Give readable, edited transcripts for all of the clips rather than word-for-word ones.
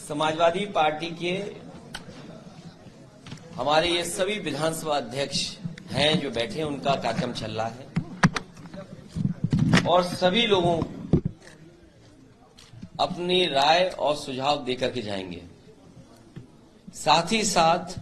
Samajwadi party के हमारे ये सभी विधानसभा अध्यक्ष हैं जो बैठे हैं, उनका कार्यक्रम चल रहा है और सभी लोगों अपनी राय और सुझाव देकर के जाएंगे। साथ ही साथ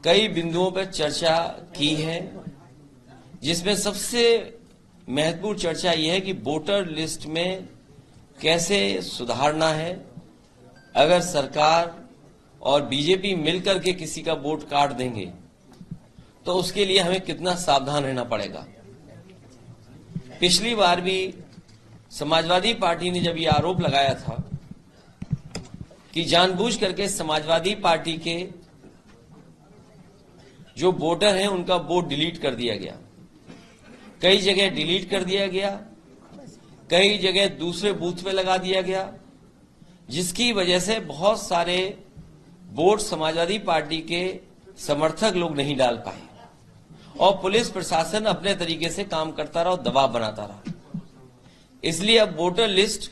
कई बिंदुओं पर चर्चा की है, जिसमें सबसे महत्वपूर्ण चर्चा यह है कि वोटर लिस्ट में कैसे सुधारना है। अगर सरकार और बीजेपी मिलकर के किसी का वोट काट देंगे तो उसके लिए हमें कितना सावधान रहना पड़ेगा। पिछली बार भी समाजवादी पार्टी ने जब ये आरोप लगाया था कि जानबूझ करके समाजवादी पार्टी के जो वोटर हैं उनका वोट डिलीट कर दिया गया, कई जगह डिलीट कर दिया गया, कई जगह दूसरे बूथ पे लगा दिया गया, जिसकी वजह से बहुत सारे वोट समाजवादी पार्टी के समर्थक लोग नहीं डाल पाए और पुलिस प्रशासन अपने तरीके से काम करता रहा और दबाव बनाता रहा। इसलिए अब वोटर लिस्ट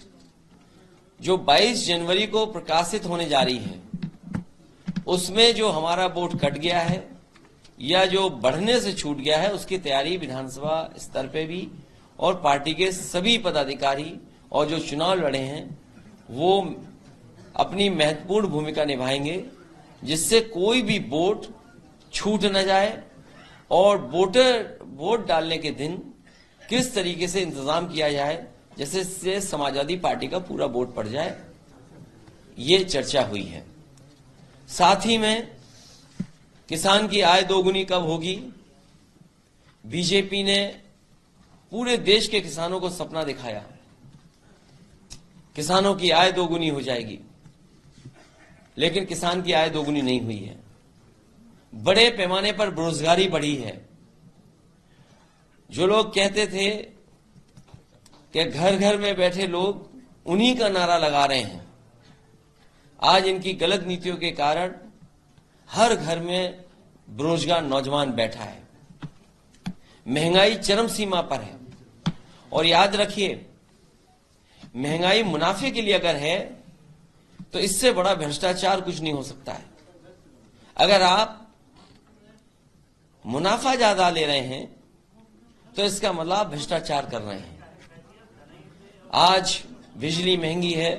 जो 22 जनवरी को प्रकाशित होने जा रही है, उसमें जो हमारा वोट कट गया है या जो बढ़ने से छूट गया है, उसकी तैयारी विधानसभा स्तर पे भी और पार्टी के सभी पदाधिकारी और जो चुनाव लड़े हैं वो अपनी महत्वपूर्ण भूमिका निभाएंगे, जिससे कोई भी वोट छूट न जाए और वोट डालने के दिन किस तरीके से इंतजाम किया जाए जैसे समाजवादी पार्टी का पूरा वोट पड़ जाए, ये चर्चा हुई है। साथ ही में किसान की आय दोगुनी कब होगी, बीजेपी ने पूरे देश के किसानों को सपना दिखाया, किसानों की आय दोगुनी हो जाएगी, लेकिन किसान की आय दोगुनी नहीं हुई है। बड़े पैमाने पर बेरोजगारी बढ़ी है। जो लोग कहते थे कि घर घर में बैठे लोग उन्हीं का नारा लगा रहे हैं, आज इनकी गलत नीतियों के कारण हर घर में बेरोजगार नौजवान बैठा है। महंगाई चरम सीमा पर है और याद रखिए, महंगाई मुनाफे के लिए अगर है तो इससे बड़ा भ्रष्टाचार कुछ नहीं हो सकता है। अगर आप मुनाफा ज्यादा ले रहे हैं तो इसका मतलब आप भ्रष्टाचार कर रहे हैं। आज बिजली महंगी है,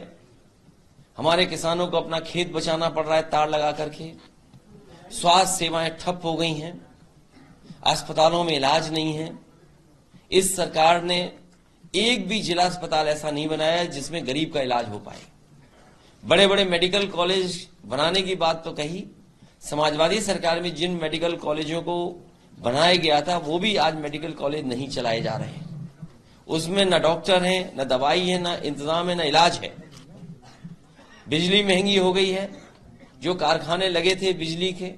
हमारे किसानों को अपना खेत बचाना पड़ रहा है तार लगा करके, स्वास्थ्य सेवाएं ठप हो गई हैं, अस्पतालों में इलाज नहीं है। इस सरकार ने एक भी जिला अस्पताल ऐसा नहीं बनाया जिसमें गरीब का इलाज हो पाए। बड़े बड़े मेडिकल कॉलेज बनाने की बात तो कही, समाजवादी सरकार में जिन मेडिकल कॉलेजों को बनाया गया था वो भी आज मेडिकल कॉलेज नहीं चलाए जा रहे हैं। उसमें न डॉक्टर हैं, न दवाई है, न इंतजाम है, न इलाज है। बिजली महंगी हो गई है, जो कारखाने लगे थे बिजली के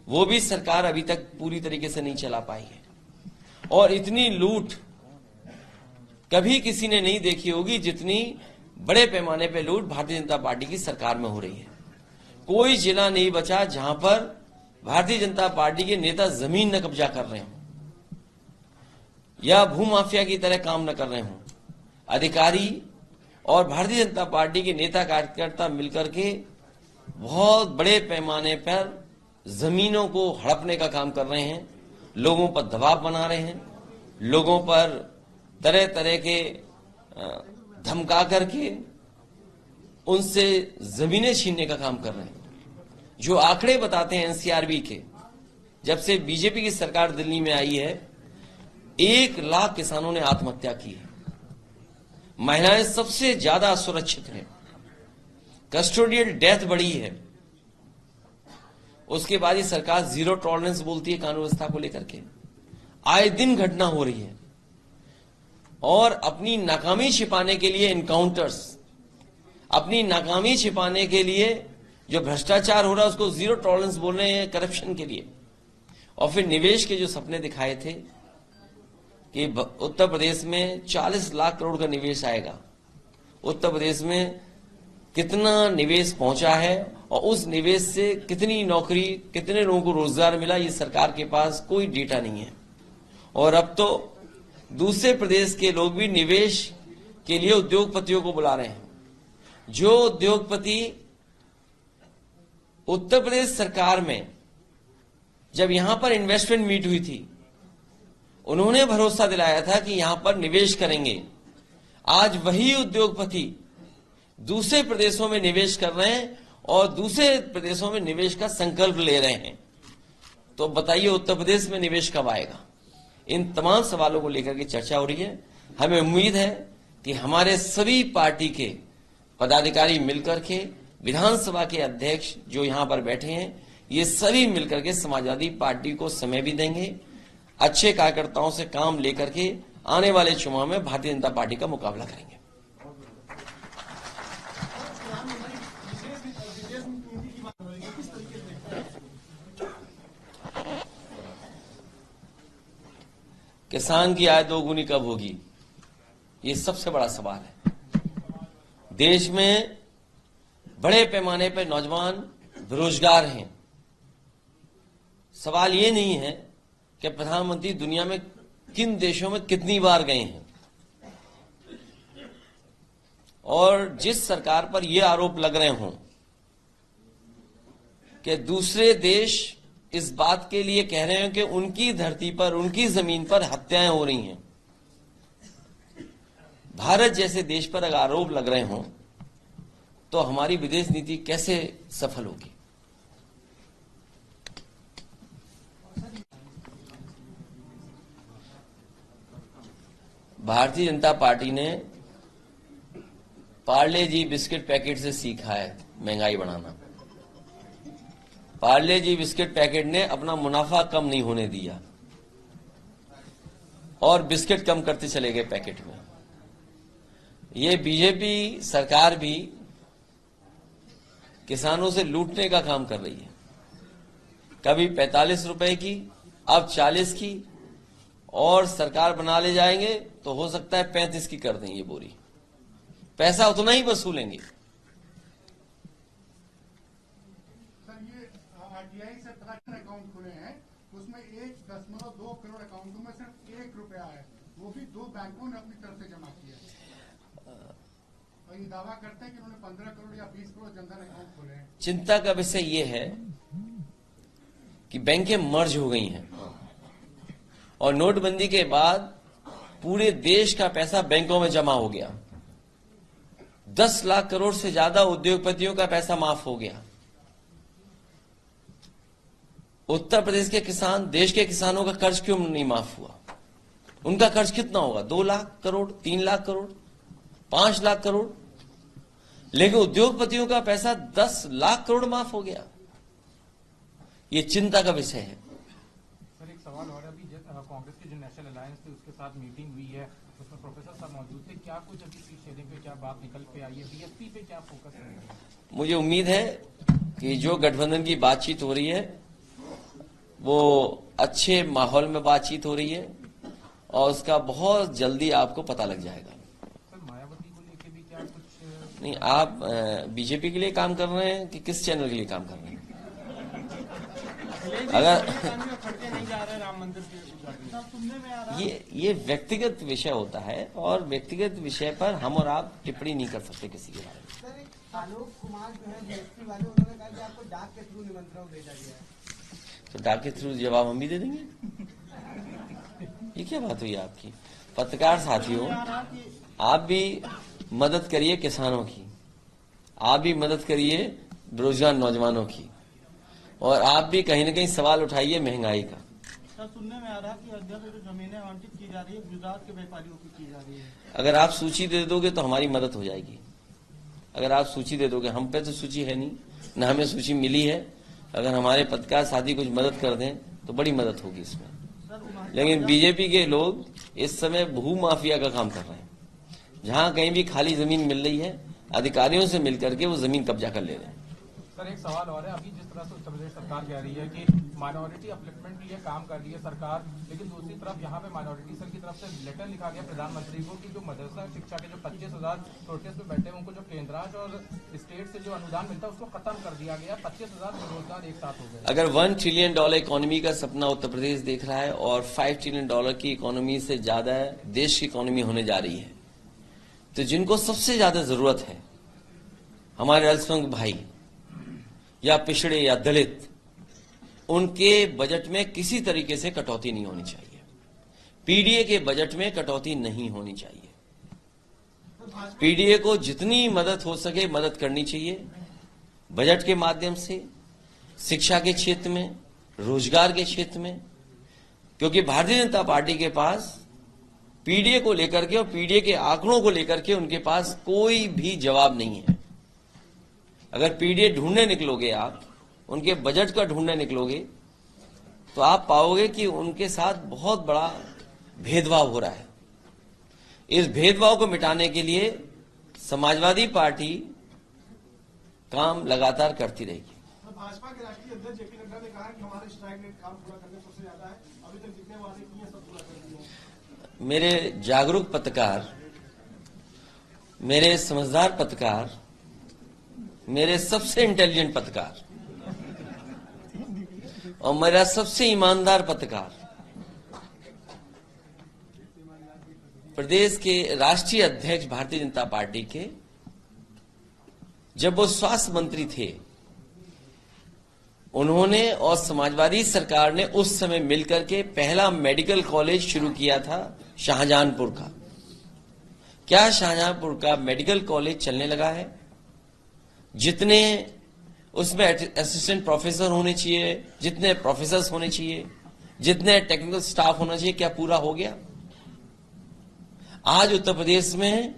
वो भी सरकार अभी तक पूरी तरीके से नहीं चला पाई है। और इतनी लूट कभी किसी ने नहीं देखी होगी जितनी बड़े पैमाने पे लूट भारतीय जनता पार्टी की सरकार में हो रही है। कोई जिला नहीं बचा जहां पर भारतीय जनता पार्टी के नेता जमीन न कब्जा कर रहे हों या भूमाफिया की तरह काम न कर रहे हों। अधिकारी और भारतीय जनता पार्टी के नेता कार्यकर्ता मिलकर के बहुत बड़े पैमाने पर जमीनों को हड़पने का काम कर रहे हैं, लोगों पर दबाव बना रहे हैं, लोगों पर तरह तरह के धमका करके उनसे जमीनें छीनने का काम कर रहे हैं। जो आंकड़े बताते हैं एनसीआरबी के, जब से बीजेपी की सरकार दिल्ली में आई है 1 लाख किसानों ने आत्महत्या की है। महिलाएं सबसे ज्यादा असुरक्षित हैं, कस्टोडियल डेथ बढ़ी है। उसके बाद ही सरकार जीरो टॉलरेंस बोलती है कानून व्यवस्था को लेकर के। आए दिन घटना हो रही है और अपनी नाकामी छिपाने के लिए एनकाउंटर्स, अपनी नाकामी छिपाने के लिए जो भ्रष्टाचार हो रहा है उसको जीरो टॉलरेंस बोल रहे हैं करप्शन के लिए। और फिर निवेश के जो सपने दिखाए थे कि उत्तर प्रदेश में 40 लाख करोड़ का निवेश आएगा, उत्तर प्रदेश में कितना निवेश पहुंचा है और उस निवेश से कितनी नौकरी, कितने लोगों को रोजगार मिला, ये सरकार के पास कोई डेटा नहीं है। और अब तो दूसरे प्रदेश के लोग भी निवेश के लिए उद्योगपतियों को बुला रहे हैं। जो उद्योगपति उत्तर प्रदेश सरकार में जब यहां पर इन्वेस्टमेंट मीट हुई थी, उन्होंने भरोसा दिलाया था कि यहां पर निवेश करेंगे, आज वही उद्योगपति दूसरे प्रदेशों में निवेश कर रहे हैं और दूसरे प्रदेशों में निवेश का संकल्प ले रहे हैं। तो बताइए उत्तर प्रदेश में निवेश कब आएगा? इन तमाम सवालों को लेकर के चर्चा हो रही है। हमें उम्मीद है कि हमारे सभी पार्टी के पदाधिकारी मिलकर के, विधानसभा के अध्यक्ष जो यहां पर बैठे हैं, ये सभी मिलकर के समाजवादी पार्टी को समय भी देंगे, अच्छे कार्यकर्ताओं से काम लेकर के आने वाले चुनाव में भारतीय जनता पार्टी का मुकाबला करेंगे। किसान की आय दोगुनी कब होगी, ये सबसे बड़ा सवाल है। देश में बड़े पैमाने पर नौजवान बेरोजगार हैं। सवाल ये नहीं है कि प्रधानमंत्री दुनिया में किन देशों में कितनी बार गए हैं, और जिस सरकार पर यह आरोप लग रहे हों कि दूसरे देश इस बात के लिए कह रहे हैं कि उनकी धरती पर, उनकी जमीन पर हत्याएं हो रही हैं, भारत जैसे देश पर अगर आरोप लग रहे हों तो हमारी विदेश नीति कैसे सफल होगी? भारतीय जनता पार्टी ने पार्ले जी बिस्किट पैकेट से सीखा है महंगाई बढ़ाना। पार्ले जी बिस्किट पैकेट ने अपना मुनाफा कम नहीं होने दिया और बिस्किट कम करते चले गए पैकेट में। ये बीजेपी सरकार भी किसानों से लूटने का काम कर रही है। कभी 45 रुपए की, अब 40 की, और सरकार बना ले जाएंगे तो हो सकता है 35 की कर दें ये बोरी। पैसा उतना ही वसूलेंगे। सर, ये आरटीआई से अकाउंट खुले हैं, उसमें 1.2 करोड़ अकाउंटों में सिर्फ 1 रुपया है, वो भी 2 बैंकों ने अपनी तरफ से जमा किया है। और ये दावा करते हैं कि उन्होंने 15 करोड़ या 20 करोड़ जनधन अकाउंट खोले हैं। चिंता का विषय ये है कि बैंकें मर्ज हो गई हैं और नोटबंदी के बाद पूरे देश का पैसा बैंकों में जमा हो गया। 10 लाख करोड़ से ज्यादा उद्योगपतियों का पैसा माफ हो गया। उत्तर प्रदेश के किसान, देश के किसानों का कर्ज क्यों नहीं माफ हुआ? उनका कर्ज कितना होगा? 2 लाख करोड़, 3 लाख करोड़, 5 लाख करोड़, लेकिन उद्योगपतियों का पैसा 10 लाख करोड़ माफ हो गया। ये चिंता का विषय है। सर, एक सवाल और, अभी कांग्रेस की जो नेशनल अलायंस थी उसके साथ मीटिंग हुई है, उसमें प्रोफेसर साहब मौजूद थे, क्या कुछ अभी सीट शेयरिंग पे क्या बात निकल के आई है, बीएसपी पे क्या फोकस है? मुझे उम्मीद है कि जो गठबंधन की बातचीत हो रही है वो अच्छे माहौल में बातचीत हो रही है और उसका बहुत जल्दी आपको पता लग जाएगा। सर, मायावती को लेके भी क्या कुछ? नहीं, आप बीजेपी के लिए काम कर रहे हैं कि किस चैनल के लिए काम कर रहे हैं? अगर नहीं जा रहे राम मंदिर ये व्यक्तिगत विषय होता है और व्यक्तिगत विषय पर हम और आप टिप्पणी नहीं कर सकते किसी के बारे में। सर, आलोक कुमार जो है बीएसपी वाले, उन्होंने कहा कि आपको डाक के थ्रू निमंत्रण भेजा गया है। तो डाक के थ्रू जवाब हम भी दे देंगे। ये क्या बात हुई आपकी? पत्रकार साथियों, आप भी मदद करिए किसानों की, आप भी मदद करिए बेरोजगार नौजवानों की, और आप भी कहीं न कहीं सवाल उठाइए महंगाई का। सर, सुनने में आ रहा है कि अयोध्या में जो जमीनें आवंटित की जा रही है गुजरात के व्यापारियों को की जा रही है। अगर आप सूची दे दोगे तो हमारी मदद हो जाएगी। अगर आप सूची दे दोगे, हम पे तो सूची है नहीं, न हमें सूची मिली है। अगर हमारे पत्रकार साथी कुछ मदद कर दें तो बड़ी मदद होगी इसमें। लेकिन बीजेपी के लोग इस समय भू माफिया का काम कर रहे हैं। जहां कहीं भी खाली जमीन मिल रही है, अधिकारियों से मिलकर के वो जमीन कब्जा कर ले रहे हैं। सर, एक सवाल और है, अभी जिस तरह से उत्तर प्रदेश सरकार कह रही है कि माइनॉरिटी अपलिफ्टमेंट के लिए काम कर रही है सरकार, लेकिन दूसरी तरफ यहाँ पे माइनॉरिटी सेल की तरफ से लेटर लिखा गया प्रधानमंत्री को कि जो मदरसा शिक्षा के जो 25,000 प्रोटेस्ट में बैठे हैं उनको जो केंद्रांश और स्टेट से जो अनुदान मिलता है उसको खत्म कर दिया गया। 25,000 रोजगार एक साथ हो गए। अगर $1 ट्रिलियन इकोनॉमी का सपना उत्तर प्रदेश देख रहा है और $5 ट्रिलियन की इकोनॉमी से ज्यादा देश की इकोनॉमी होने जा रही है, तो जिनको सबसे ज्यादा जरूरत है हमारे अल्पसंख्यक भाई या पिछड़े या दलित, उनके बजट में किसी तरीके से कटौती नहीं होनी चाहिए। पीडीए के बजट में कटौती नहीं होनी चाहिए। पीडीए को जितनी मदद हो सके मदद करनी चाहिए, बजट के माध्यम से, शिक्षा के क्षेत्र में, रोजगार के क्षेत्र में, क्योंकि भारतीय जनता पार्टी के पास पीडीए को लेकर के और पीडीए के आंकड़ों को लेकर के उनके पास कोई भी जवाब नहीं है। अगर पीडीए ढूंढने निकलोगे आप, उनके बजट का ढूंढने निकलोगे, तो आप पाओगे कि उनके साथ बहुत बड़ा भेदभाव हो रहा है। इस भेदभाव को मिटाने के लिए समाजवादी पार्टी काम लगातार करती रहेगी। भाजपा के राष्ट्रीय अध्यक्ष जेपी नड्डा ने कहा कि हमारे स्ट्राइक रेट काम पूरा करने सबसे ज्यादा है, अभी तक जितने वादे किए सब पूरा कर दिए। मेरे जागरूक पत्रकार, मेरे समझदार पत्रकार, मेरे सबसे इंटेलिजेंट पत्रकार और मेरा सबसे ईमानदार पत्रकार, प्रदेश के राष्ट्रीय अध्यक्ष भारतीय जनता पार्टी के, जब वो स्वास्थ्य मंत्री थे, उन्होंने और समाजवादी सरकार ने उस समय मिलकर के पहला मेडिकल कॉलेज शुरू किया था शाहजहांपुर का। क्या शाहजहांपुर का मेडिकल कॉलेज चलने लगा है? जितने उसमें असिस्टेंट प्रोफेसर होने चाहिए, जितने प्रोफेसर होने चाहिए, जितने टेक्निकल स्टाफ होना चाहिए, क्या पूरा हो गया? आज उत्तर प्रदेश में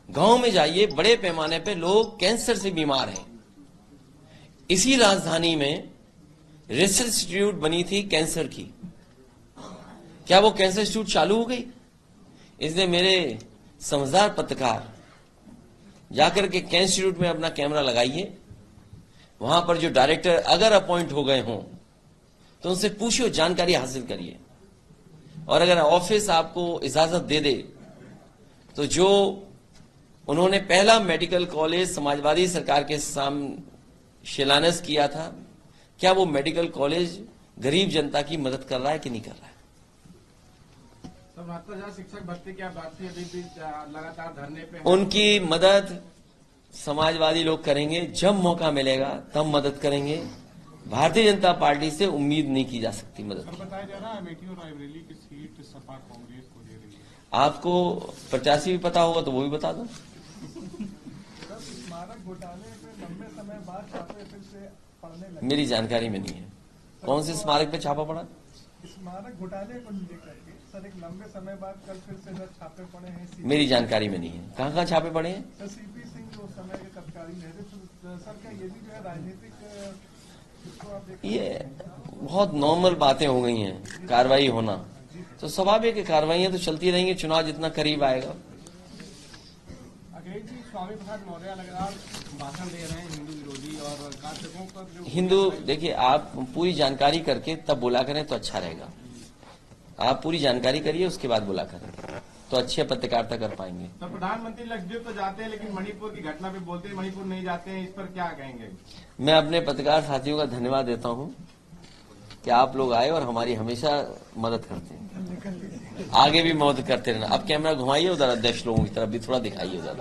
गांव में जाइए, बड़े पैमाने पे लोग कैंसर से बीमार हैं। इसी राजधानी में रिसर्च इंस्टीट्यूट बनी थी कैंसर की, क्या वो कैंसर इंस्टीट्यूट चालू हो गई? इसलिए मेरे समझदार पत्रकार जाकर के कैंसर इंस्टीट्यूट में अपना कैमरा लगाइए, वहां पर जो डायरेक्टर अगर अपॉइंट हो गए हों तो उनसे पूछिए, जानकारी हासिल करिए, और अगर ऑफिस आपको इजाजत दे दे तो जो उन्होंने पहला मेडिकल कॉलेज समाजवादी सरकार के सामने शिलान्यास किया था, क्या वो मेडिकल कॉलेज गरीब जनता की मदद कर रहा है कि नहीं कर रहा है? सर, 72,000 शिक्षक भर्ती की आप बात की, अभी भी लगातार धरने पे हैं। उनकी मदद समाजवादी लोग करेंगे, जब मौका मिलेगा तब मदद करेंगे। भारतीय जनता पार्टी से उम्मीद नहीं की जा सकती मदद की। बताया जा रहा है अमेठी और रायबरेली की सीट सपा कांग्रेस को दे रही है। आपको प्रत्याशी भी पता होगा तो वो भी बता दो। स्मारक घोटाले पे लंबे समय बाद छापे फिर से पड़ने लगे। मेरी जानकारी में नहीं है कौन से स्मारक पे छापा पड़ा। स्मारक घोटाले को लेकर के सर एक लंबे समय बाद कल फिर से सर छापे पड़े हैं। मेरी जानकारी में नहीं है कहाँ कहाँ छापे पड़े हैं। सर सीपी सिंह जो उस समय के तत्कालीन नेता, सर क्या ये भी जो है राजनीतिक इसको आप देख, ये बहुत नॉर्मल बातें हो गई हैं, कार्रवाई होना तो स्वाभाविक है, कार्रवाइयां तो चलती रहेंगी, चुनाव जितना करीब आएगा। अखिलेश जी, स्वामी प्रसाद मौर्य लगातार भाषण दे रहे हैं हिंदू विरोधी और खासतौर पर जो हिंदू, देखिए आप पूरी जानकारी करके तब बोला करें तो अच्छा रहेगा। आप पूरी जानकारी करिए उसके बाद बोला करें तो अच्छी पत्रकारिता कर पाएंगे। तो प्रधानमंत्री लक्षद्वीप तो जाते हैं लेकिन मणिपुर की घटना पे बोलते हैं मणिपुर नहीं जाते हैं, इस पर क्या कहेंगे? मैं अपने पत्रकार साथियों का धन्यवाद देता हूं कि आप लोग आए और हमारी हमेशा मदद करते हैं, आगे भी मदद करते रहना। अब कैमरा घुमाइए उधर, अध्यक्ष लोगों की तरफ भी थोड़ा दिखाइए उधर।